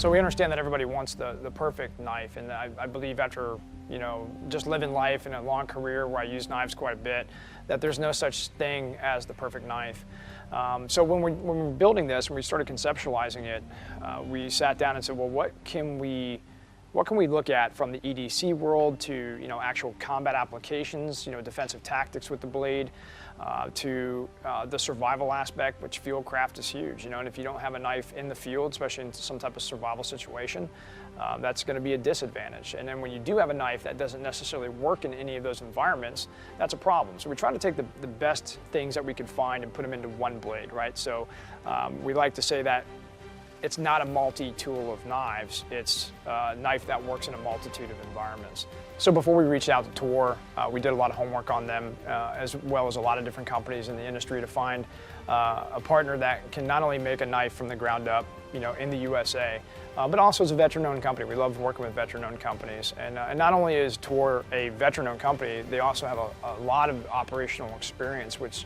So we understand that everybody wants the perfect knife, and I believe after, you know, just living life in a long career where I use knives quite a bit, that there's no such thing as the perfect knife. So when we're building this, when we started conceptualizing it, we sat down and said, well, what can we look at from the EDC world to, you know, actual combat applications, you know, defensive tactics with the blade, to the survival aspect, which field craft is huge, you know, and if you don't have a knife in the field, especially in some type of survival situation, that's going to be a disadvantage. And then when you do have a knife that doesn't necessarily work in any of those environments, that's a problem. So we try to take the best things that we could find and put them into one blade, right? So we like to say that it's not a multi-tool of knives, it's a knife that works in a multitude of environments. So before we reached out to Toor, we did a lot of homework on them, as well as a lot of different companies in the industry to find a partner that can not only make a knife from the ground up, you know, in the USA, but also is a veteran-owned company. We love working with veteran-owned companies. And not only is Toor a veteran-owned company, they also have a lot of operational experience, which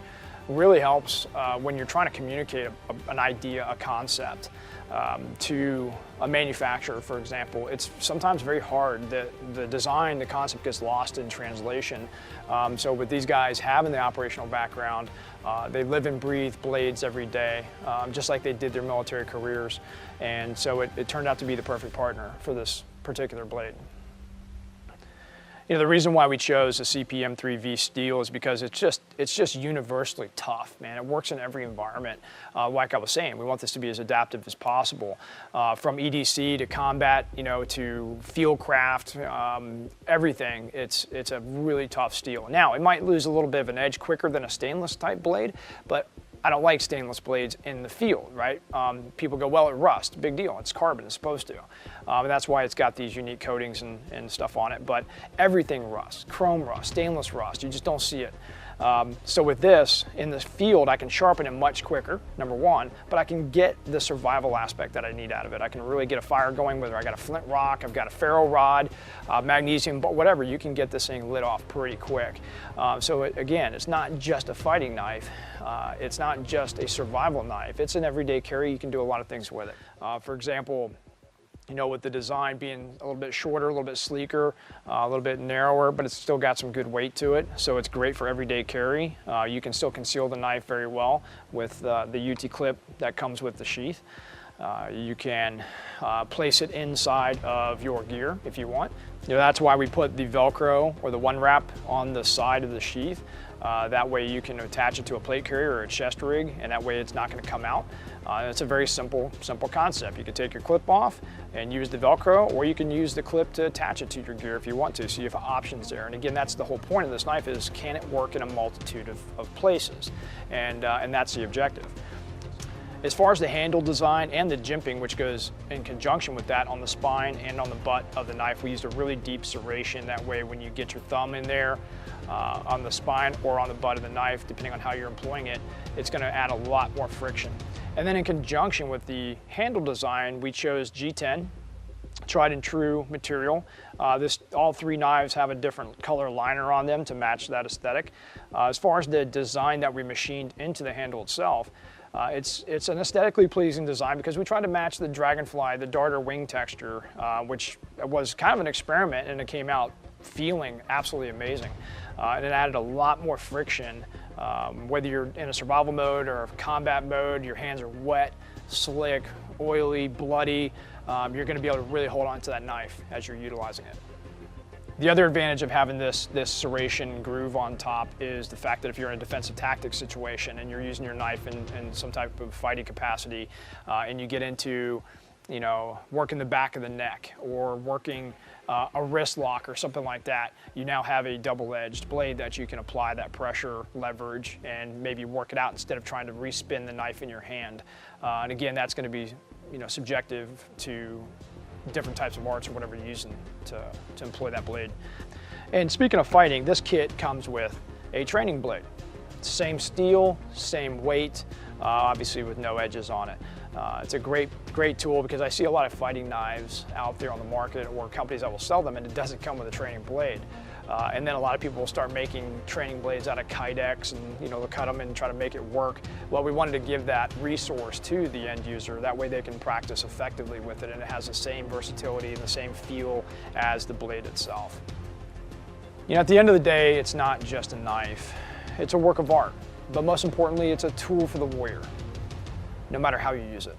really helps when you're trying to communicate an idea, a concept, to a manufacturer, for example. It's sometimes very hard. The design, the concept gets lost in translation. So with these guys having the operational background, they live and breathe blades every day, just like they did their military careers. And so it turned out to be the perfect partner for this particular blade. You know, the reason why we chose the CPM3V steel is because it's just universally tough, man. It works in every environment. Like I was saying, we want this to be as adaptive as possible. From EDC to combat, you know, to field craft, everything. It's a really tough steel. Now, it might lose a little bit of an edge quicker than a stainless type blade, but I don't like stainless blades in the field, right? People go, well, it rusts. Big deal. It's carbon. It's supposed to. And that's why it's got these unique coatings and stuff on it. But everything rusts. Chrome rust, stainless rust. You just don't see it. So with this, in the field, I can sharpen it much quicker, number one, but I can get the survival aspect that I need out of it. I can really get a fire going, whether I got a flint rock, I've got a ferro rod, magnesium, but whatever, you can get this thing lit off pretty quick. Again, it's not just a fighting knife. It's not just a survival knife. It's an everyday carry. You can do a lot of things with it. For example, you know, with the design being a little bit shorter, a little bit sleeker, a little bit narrower, but it's still got some good weight to it. So it's great for everyday carry. You can still conceal the knife very well with the Ulti-clip that comes with the sheath. You can place it inside of your gear if you want. You know, that's why we put the Velcro or the one wrap on the side of the sheath. That way you can attach it to a plate carrier or a chest rig, and that way it's not going to come out. It's a very simple concept. You can take your clip off and use the Velcro, or you can use the clip to attach it to your gear if you want to, so you have options there. And again, that's the whole point of this knife, is can it work in a multitude of places? And that's the objective. As far as the handle design and the jimping, which goes in conjunction with that on the spine and on the butt of the knife, we used a really deep serration. That way when you get your thumb in there on the spine or on the butt of the knife, depending on how you're employing it, it's going to add a lot more friction. And then in conjunction with the handle design, we chose G10, tried and true material. All three knives have a different color liner on them to match that aesthetic. As far as the design that we machined into the handle itself, it's an aesthetically pleasing design because we tried to match the Dragonfly, the Darter wing texture, which was kind of an experiment, and it came out feeling absolutely amazing. And it added a lot more friction, whether you're in a survival mode or a combat mode. Your hands are wet, slick, oily, bloody. You're going to be able to really hold on to that knife as you're utilizing it. The other advantage of having this serration groove on top is the fact that if you're in a defensive tactics situation and you're using your knife in some type of fighting capacity, and you get into, you know, working the back of the neck or working a wrist lock or something like that, you now have a double-edged blade that you can apply that pressure leverage and maybe work it out instead of trying to respin the knife in your hand. And again, that's going to be, you know, subjective to different types of arts or whatever you're using to employ that blade. And speaking of fighting, this kit comes with a training blade. Same steel, same weight, obviously with no edges on it. It's a great tool because I see a lot of fighting knives out there on the market or companies that will sell them, and it doesn't come with a training blade. And then a lot of people will start making training blades out of kydex, and they'll cut them and try to make it work. Well, we wanted to give that resource to the end user. That way they can practice effectively with it, and it has the same versatility and the same feel as the blade itself. At the end of the day, it's not just a knife. It's a work of art, but most importantly, it's a tool for the warrior, no matter how you use it.